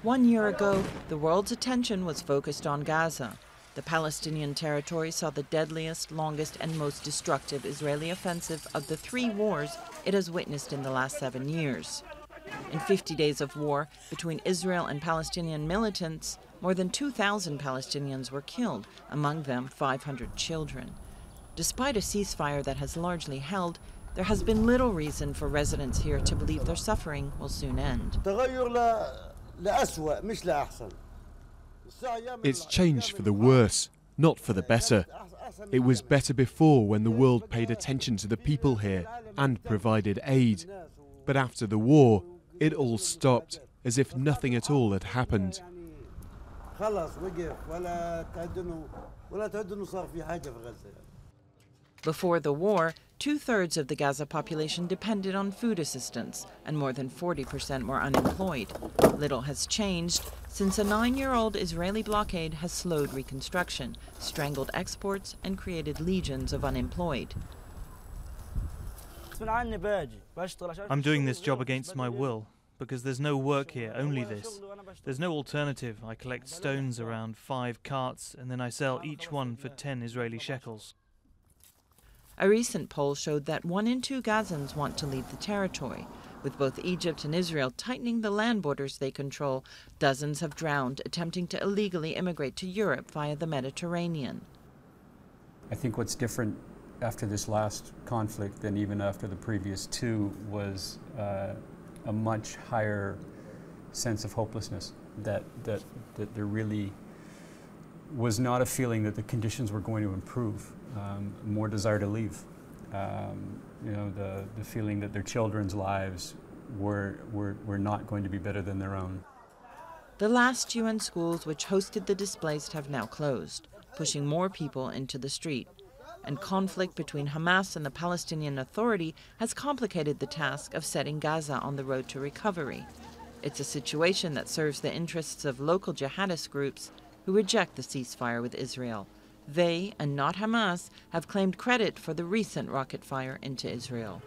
1 year ago, the world's attention was focused on Gaza. The Palestinian territory saw the deadliest, longest, and most destructive Israeli offensive of the 3 wars it has witnessed in the last 7 years. In 50 days of war between Israel and Palestinian militants, more than 2,000 Palestinians were killed, among them 500 children. Despite a ceasefire that has largely held, there has been little reason for residents here to believe their suffering will soon end. It's changed for the worse, not for the better. It was better before when the world paid attention to the people here and provided aid. But after the war, it all stopped, as if nothing at all had happened. Before the war, 2/3 of the Gaza population depended on food assistance, and more than 40% were unemployed. Little has changed since a 9-year-old Israeli blockade has slowed reconstruction, strangled exports, and created legions of unemployed. I'm doing this job against my will, because there's no work here, only this. There's no alternative. I collect stones around 5 carts, and then I sell each one for 10 Israeli shekels. A recent poll showed that 1 in 2 Gazans want to leave the territory. With both Egypt and Israel tightening the land borders they control, dozens have drowned attempting to illegally immigrate to Europe via the Mediterranean. I think what's different after this last conflict than even after the previous 2 was a much higher sense of hopelessness, that there really was not a feeling that the conditions were going to improve. More desire to leave. The feeling that their children's lives were not going to be better than their own. The last UN schools which hosted the displaced have now closed, pushing more people into the street. And conflict between Hamas and the Palestinian Authority has complicated the task of setting Gaza on the road to recovery. It's a situation that serves the interests of local jihadist groups who reject the ceasefire with Israel. They, and not Hamas, have claimed credit for the recent rocket fire into Israel.